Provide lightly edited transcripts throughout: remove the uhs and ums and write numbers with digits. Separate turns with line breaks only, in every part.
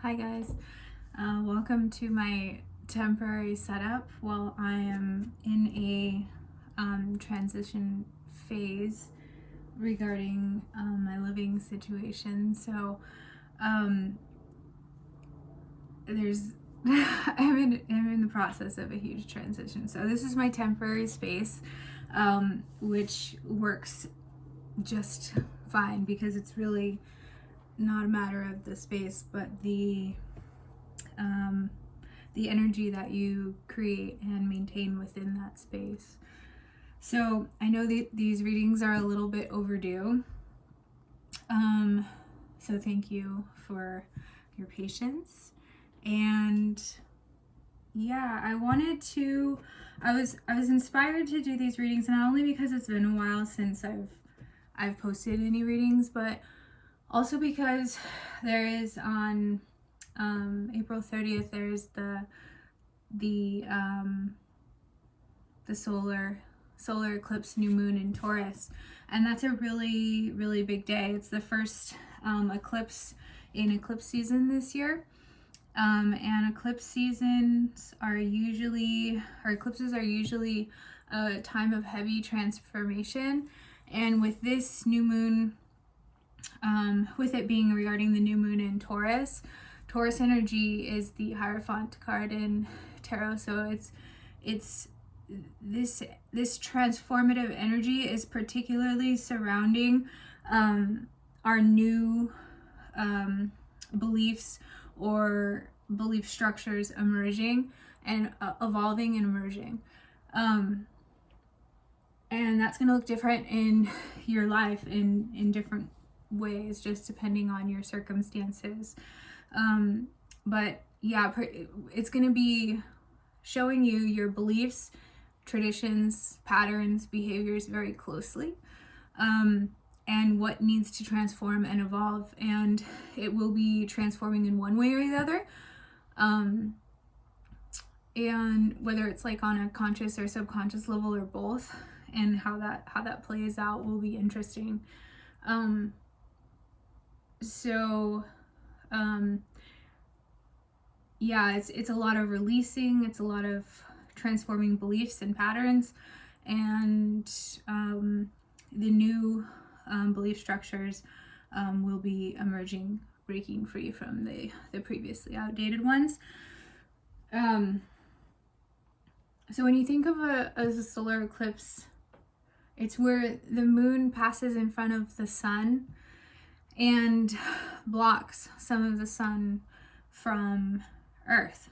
Hi guys, welcome to my temporary setup while I am in a transition phase regarding my living situation. So there's I'm in the process of a huge transition. So this is my temporary space, which works just fine because it's really not a matter of the space, but the energy that you create and maintain within that space. So I know these readings are a little bit overdue. So thank you for your patience. And yeah, I was inspired to do these readings, not only because it's been a while since I've posted any readings, but also because there is on April 30th, there's the solar eclipse new moon in Taurus, and that's a really big day. It's the first eclipse in eclipse season this year, and eclipses are usually a time of heavy transformation. And with this new moon, with it being regarding the new moon in Taurus energy is the Hierophant card in tarot. So it's this transformative energy is particularly surrounding our new beliefs or belief structures emerging and evolving and emerging. And that's going to look different in your life in different ways, just depending on your circumstances. But yeah, it's going to be showing you your beliefs, traditions, patterns, behaviors very closely, and what needs to transform and evolve. And it will be transforming in one way or the other. And whether it's like on a conscious or subconscious level or both, and how that plays out will be interesting. Yeah, it's a lot of releasing, it's a lot of transforming beliefs and patterns, and the new belief structures will be emerging, breaking free from the previously outdated ones. So when you think of a solar eclipse, it's where the moon passes in front of the sun and blocks some of the sun from Earth.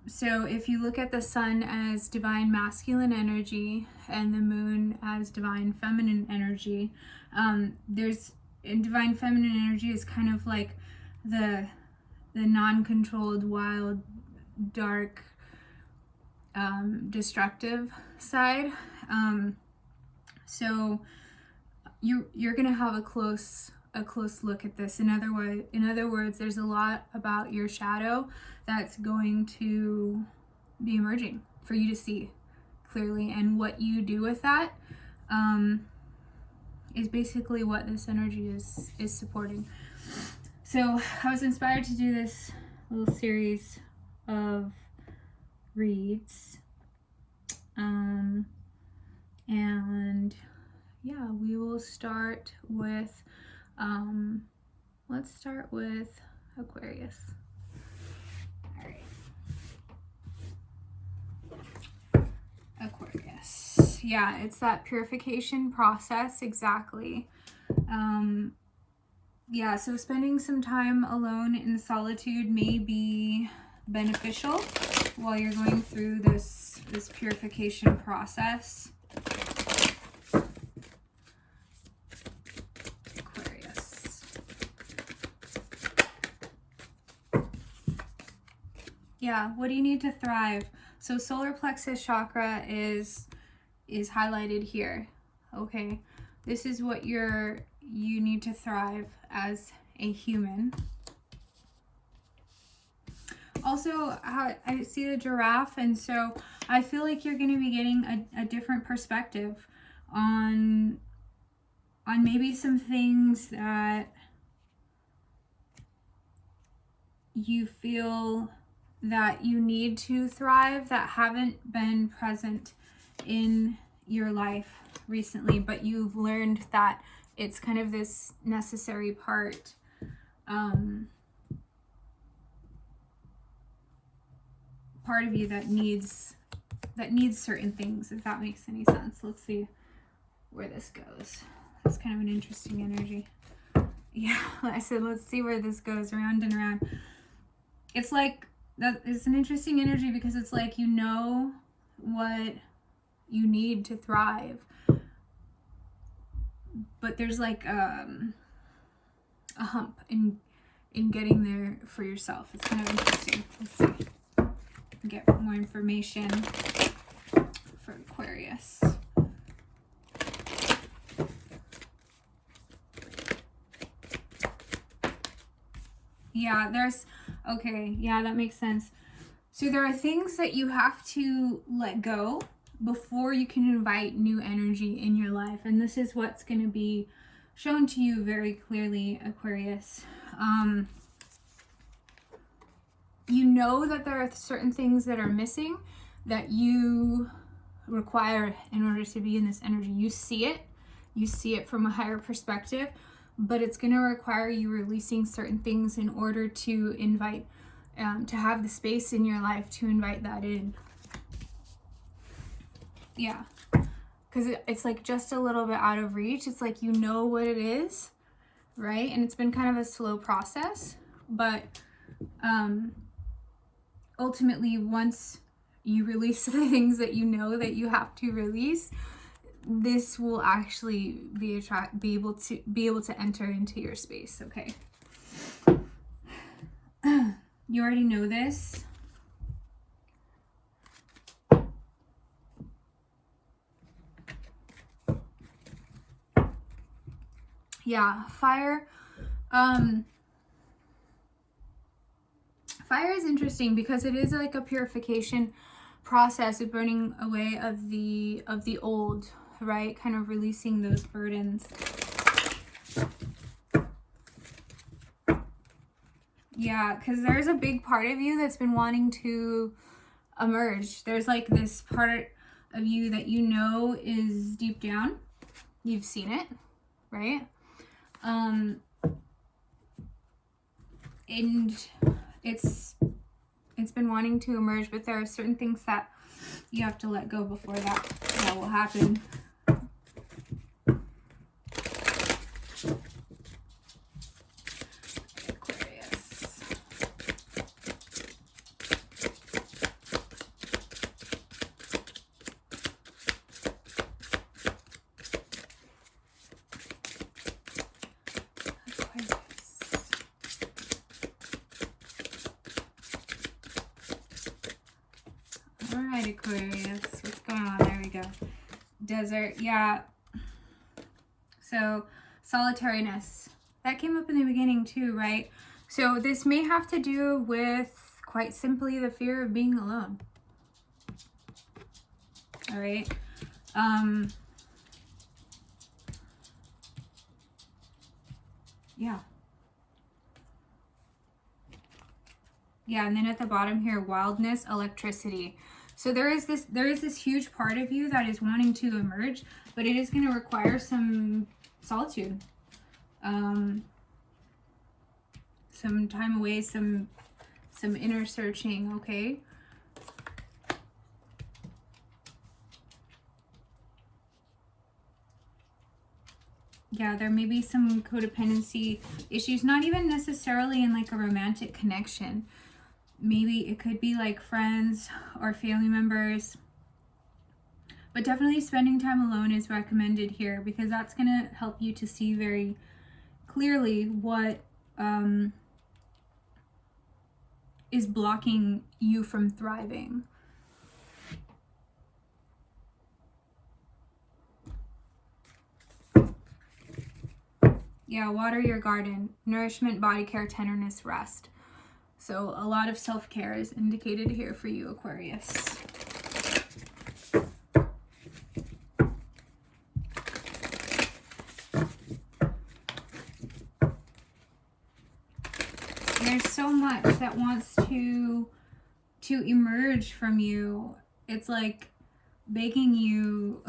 So if you look at the sun as divine masculine energy and the moon as divine feminine energy, divine feminine energy is kind of like the non-controlled, wild, dark, destructive side. So you're gonna have a close look at this. In other words, there's a lot about your shadow that's going to be emerging for you to see clearly, and what you do with that is basically what this energy is supporting. So I was inspired to do this little series of reads, and yeah, we will start with let's start with Aquarius. All right, Aquarius. Yeah, it's that purification process, exactly. Yeah, so spending some time alone in solitude may be beneficial while you're going through this purification process. Aquarius. Yeah, what do you need to thrive? So solar plexus chakra is highlighted here. Okay, this is what you need to thrive as a human. Also, I see the giraffe, and so I feel like you're going to be getting a different perspective on maybe some things that you feel that you need to thrive that haven't been present in your life recently, but you've learned that it's kind of this necessary part. Part of you that needs certain things, if that makes any sense. Let's see where this goes. That's kind of an interesting energy. Yeah, I said let's see where this goes, around and around. It's like that. It's an interesting energy because it's like you know what you need to thrive, but there's like a hump in getting there for yourself. It's kind of interesting. Let's see. Get more information for Aquarius. Yeah, okay, yeah, that makes sense. So there are things that you have to let go before you can invite new energy in your life. And this is what's going to be shown to you very clearly, Aquarius. You know that there are certain things that are missing that you require in order to be in this energy. You see it from a higher perspective, but it's going to require you releasing certain things in order to invite, to have the space in your life to invite that in. Yeah, because it's like just a little bit out of reach. It's like you know what it is, right? And it's been kind of a slow process, but ultimately, once you release the things that you know that you have to release, this will actually be able to enter into your space. Okay. You already know this. Yeah, fire. Fire is interesting because it is like a purification process of burning away of the old, right? Kind of releasing those burdens. Yeah, because there's a big part of you that's been wanting to emerge. There's like this part of you that you know is deep down. You've seen it, right? And it's been wanting to emerge, but there are certain things that you have to let go before that will happen. Aquarius. Alright, Aquarius. What's going on? There we go. Desert. Yeah. So, solitariness. That came up in the beginning too, right? So, this may have to do with, quite simply, the fear of being alone. Alright? Yeah. Yeah, and then at the bottom here, wildness, electricity. So there is this huge part of you that is wanting to emerge, but it is going to require some solitude, some time away, some inner searching. Okay. Yeah, there may be some codependency issues, not even necessarily in like a romantic connection. Maybe it could be like friends or family members. But definitely spending time alone is recommended here because that's going to help you to see very clearly what is blocking you from thriving. Yeah, water your garden. Nourishment, body care, tenderness, rest. So a lot of self-care is indicated here for you, Aquarius. there's so much that wants to emerge from you. It's like begging you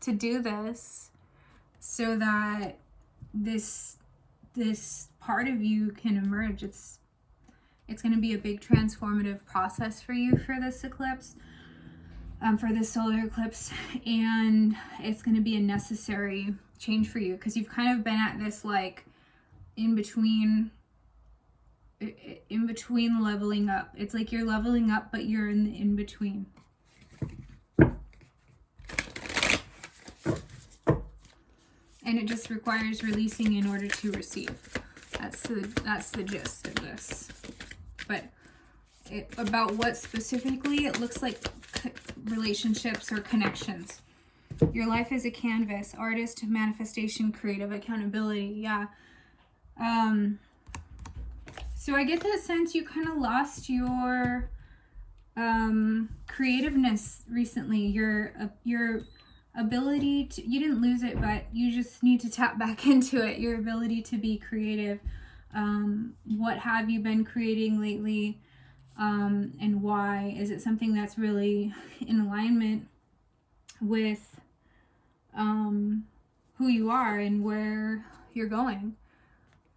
to do this so that this part of you can emerge. It's going to be a big transformative process for you for this eclipse, for this solar eclipse, and it's going to be a necessary change for you because you've kind of been at this like in between leveling up. It's like you're leveling up, but you're in the in between. And it just requires releasing in order to receive. That's the gist of this. But about what specifically, it looks like relationships or connections. Your life is a canvas, artist, manifestation, creative, accountability. Yeah. So I get that sense you kind of lost your creativeness recently. Your ability to, you didn't lose it, but you just need to tap back into it. Your ability to be creative. What have you been creating lately? And why? Is it something that's really in alignment with who you are and where you're going,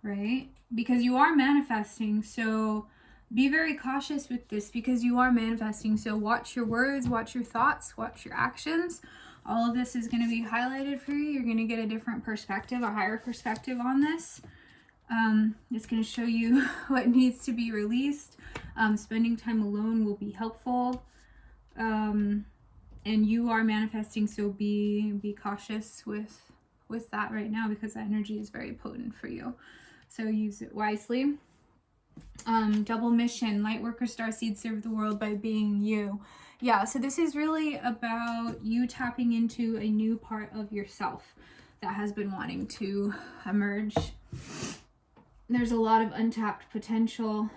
right? Because you are manifesting, so be very cautious with this because you are manifesting. So watch your words, watch your thoughts, watch your actions. All of this is going to be highlighted for you. You're going to get a different perspective, a higher perspective on this. It's going to show you what needs to be released. Spending time alone will be helpful. And you are manifesting, so be cautious with that right now because the energy is very potent for you. So use it wisely. Double mission, light worker, starseed, serve the world by being you. Yeah, so this is really about you tapping into a new part of yourself that has been wanting to emerge. There's a lot of untapped potential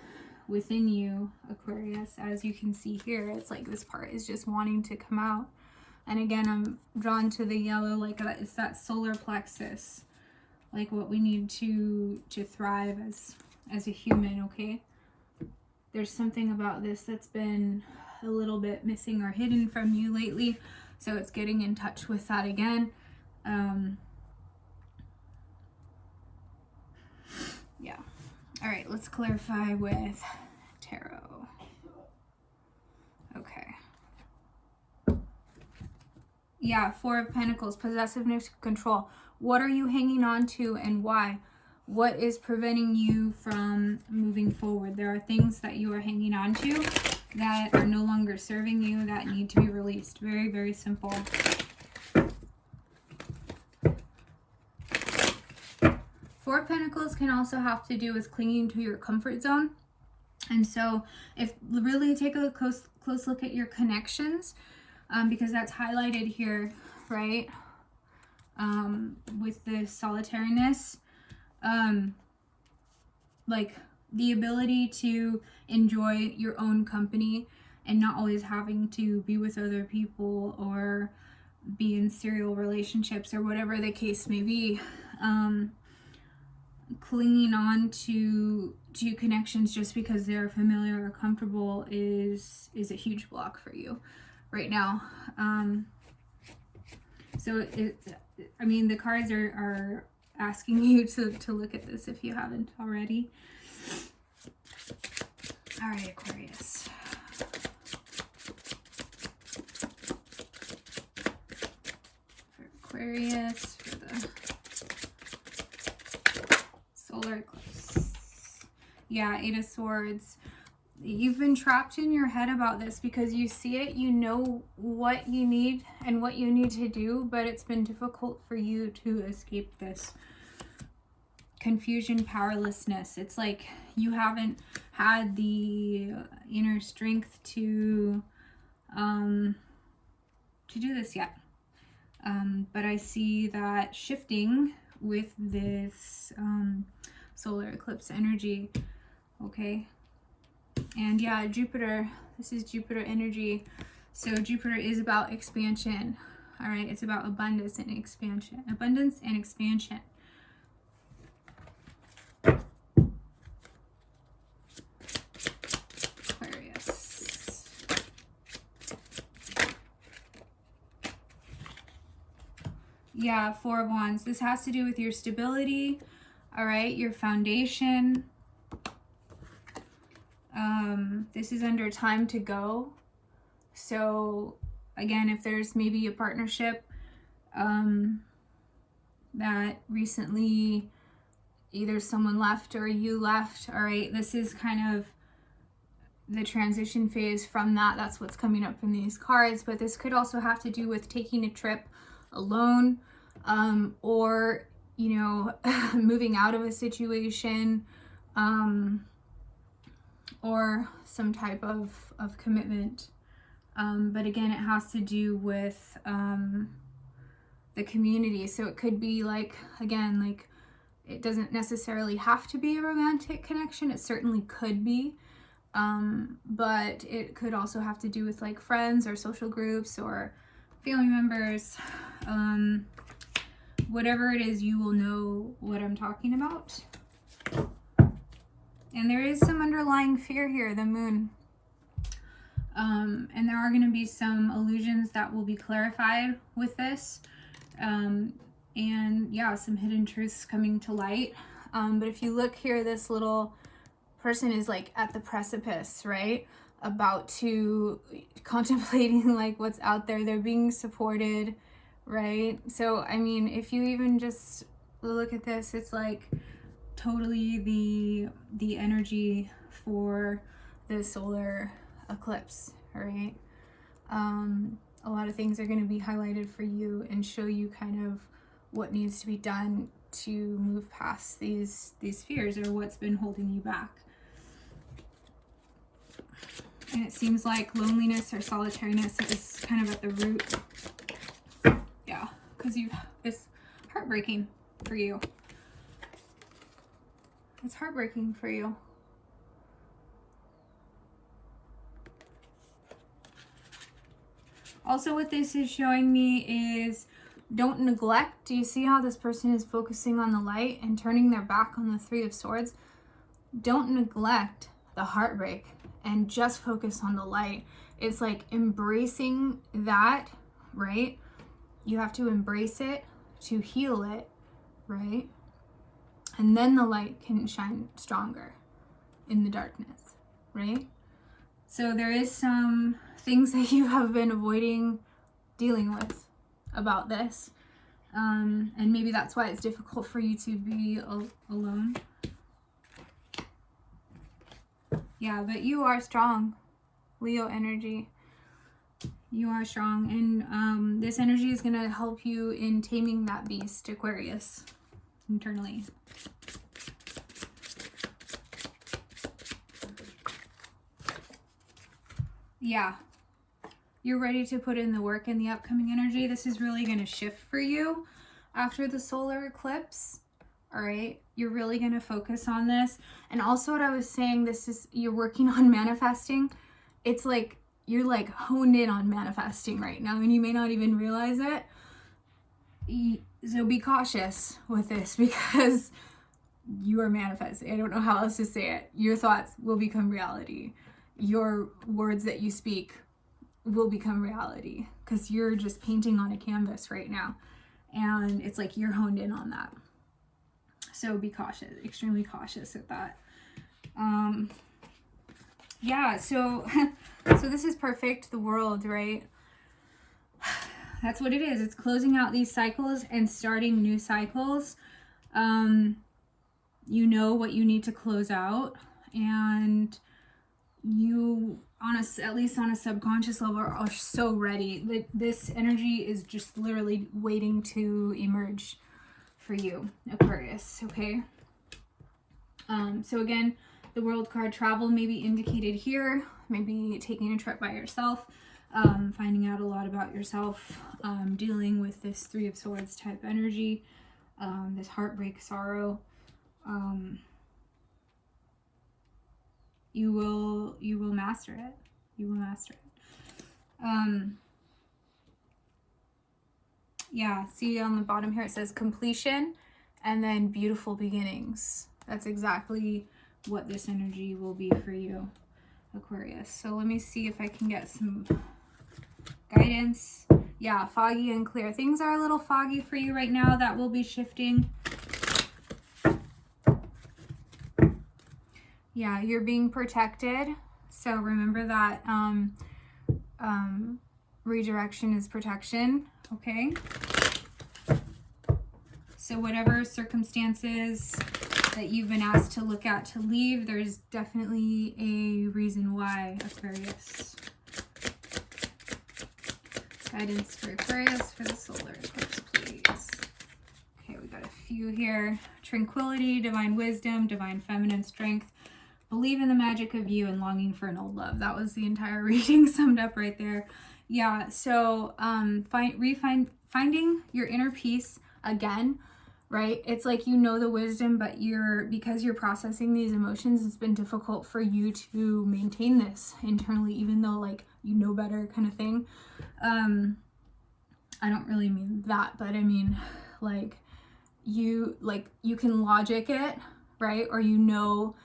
within you, Aquarius, as you can see here. It's like this part is just wanting to come out. And again, I'm drawn to the yellow, like it's that solar plexus, like what we need to thrive as a human, okay? There's something about this that's been a little bit missing or hidden from you lately, so it's getting in touch with that again. Yeah. All right, let's clarify with tarot. Okay. Yeah, Four of Pentacles, possessiveness, control. What are you hanging on to and why? What is preventing you from moving forward? There are things that you are hanging on to that are no longer serving you that need to be released. Very, very simple. Four of Pentacles can also have to do with clinging to your comfort zone. And so if really take a close look at your connections, because that's highlighted here, right? With the solitariness, like the ability to enjoy your own company and not always having to be with other people or be in serial relationships or whatever the case may be. Clinging on to connections just because they're familiar or comfortable is a huge block for you right now. So I mean, the cards are asking you to look at this if you haven't already. All right, Aquarius. For Aquarius, for the solar eclipse. Yeah, Eight of Swords. You've been trapped in your head about this because you see it, you know what you need and what you need to do, but it's been difficult for you to escape this. Confusion, powerlessness. It's like you haven't had the inner strength to do this yet. But I see that shifting with this solar eclipse energy. Okay. And yeah, Jupiter, this is Jupiter energy. So Jupiter is about expansion. All right, it's about abundance and expansion. Abundance and expansion. Yeah, Four of Wands. This has to do with your stability, all right, your foundation. This is under time to go. So again, if there's maybe a partnership that recently either someone left or you left, all right, this is kind of the transition phase from that. That's what's coming up in these cards. But this could also have to do with taking a trip alone, or, you know, moving out of a situation, or some type of commitment. But again, it has to do with the community. So it could be like, again, like, it doesn't necessarily have to be a romantic connection. It certainly could be. But it could also have to do with like friends or social groups or family members. Whatever it is, you will know what I'm talking about. And there is some underlying fear here, the moon. And there are going to be some illusions that will be clarified with this. And yeah, some hidden truths coming to light. But if you look here, this little person is like at the precipice, right? About to contemplating like what's out there. They're being supported, right? So, I mean, if you even just look at this, it's like totally the energy for the solar eclipse, right? A lot of things are going to be highlighted for you and show you kind of what needs to be done to move past these fears or what's been holding you back. And it seems like loneliness or solitariness is kind of at the root. Yeah, because it's heartbreaking for you. It's heartbreaking for you. Also, what this is showing me is don't neglect. Do you see how this person is focusing on the light and turning their back on the Three of Swords? Don't neglect the heartbreak and just focus on the light. It's like embracing that, right? You have to embrace it to heal it, right? And then the light can shine stronger in the darkness, right? So there is some things that you have been avoiding dealing with about this. And maybe that's why it's difficult for you to be alone. Yeah, but you are strong, Leo energy. You are strong. And this energy is going to help you in taming that beast, Aquarius, internally. Yeah. You're ready to put in the work in the upcoming energy. This is really going to shift for you after the solar eclipse. All right. You're really going to focus on this. And also what I was saying, this is, you're working on manifesting. It's like, you're like honed in on manifesting right now and you may not even realize it. So be cautious with this because you are manifesting. I don't know how else to say it. Your thoughts will become reality. Your words that you speak will become reality because you're just painting on a canvas right now. And it's like you're honed in on that. So be cautious, extremely cautious at that. Yeah, so this is perfect, the world, right? That's what it is. It's closing out these cycles and starting new cycles. You know what you need to close out, and you, at least on a subconscious level, are so ready. This energy is just literally waiting to emerge for you, Aquarius, okay? So again, the world card, travel may be indicated here, maybe taking a trip by yourself, finding out a lot about yourself, dealing with this Three of Swords type energy, this heartbreak, sorrow. You will master it. You will master it. Yeah, see on the bottom here it says completion and then beautiful beginnings. That's exactly what this energy will be for you, Aquarius. So let me see if I can get some guidance Yeah, foggy and clear. Things are a little foggy for you right now. That will be shifting. Yeah, you're being protected. So remember that redirection is protection, okay? So whatever circumstances that you've been asked to look at to leave, there's definitely a reason why, Aquarius. Guidance for Aquarius for the solar eclipse, please. Okay, we got a few here. Tranquility, divine wisdom, divine feminine strength, believe in the magic of you, and longing for an old love. That was the entire reading summed up right there. Yeah, so finding your inner peace again, right? It's like, you know, the wisdom, but because you're processing these emotions, it's been difficult for you to maintain this internally, even though, like, you know better, kind of thing. I don't really mean that, but I mean, like, you can logic it, right? Or you know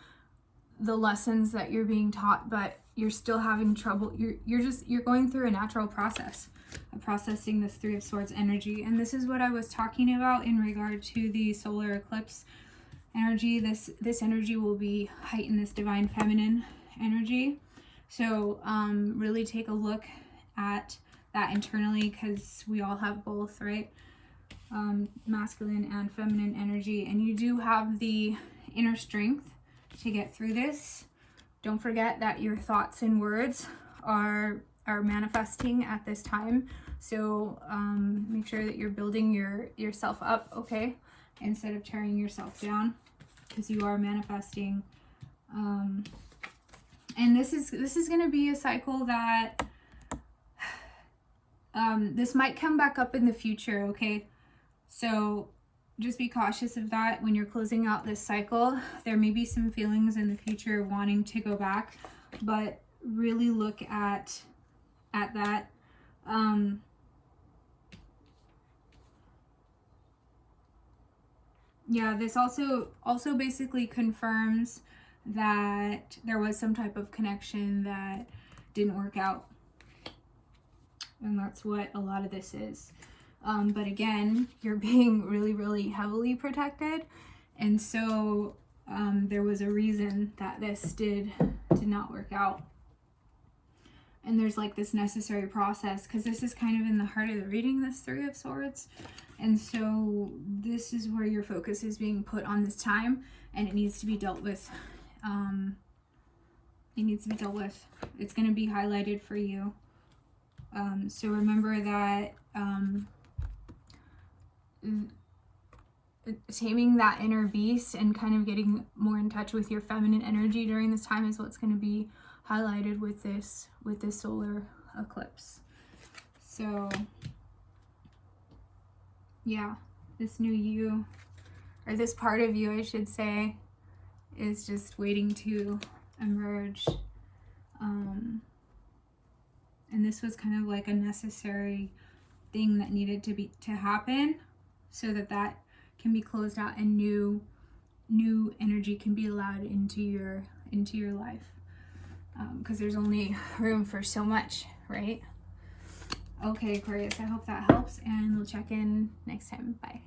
the lessons that you're being taught, but you're still having trouble. You're going through a natural process of processing this Three of Swords energy. And this is what I was talking about in regard to the solar eclipse energy. This energy will be heightened, this divine feminine energy. So really take a look at that internally, because we all have both, right? Masculine and feminine energy, and you do have the inner strength to get through this. Don't forget that your thoughts and words are manifesting at this time. So make sure that you're building yourself up, okay, instead of tearing yourself down, because you are manifesting. And this is going to be a cycle that this might come back up in the future, okay? So just be cautious of that when you're closing out this cycle. There may be some feelings in the future wanting to go back, but really look at that. Yeah, this also basically confirms that there was some type of connection that didn't work out. And that's what a lot of this is. But again, you're being really, really heavily protected. And so there was a reason that this did not work out. And there's like this necessary process, because this is kind of in the heart of the reading, this Three of Swords. And so this is where your focus is being put on this time, and it needs to be dealt with. It's going to be highlighted for you. So remember that taming that inner beast and kind of getting more in touch with your feminine energy during this time is what's going to be highlighted with this solar eclipse. So yeah, this new you, or this part of you, I should say, is just waiting to emerge. And this was kind of like a necessary thing that needed to happen, so that can be closed out and new energy can be allowed into your life, because there's only room for so much, right? Okay, Aquarius, I hope that helps, and we'll check in next time. Bye.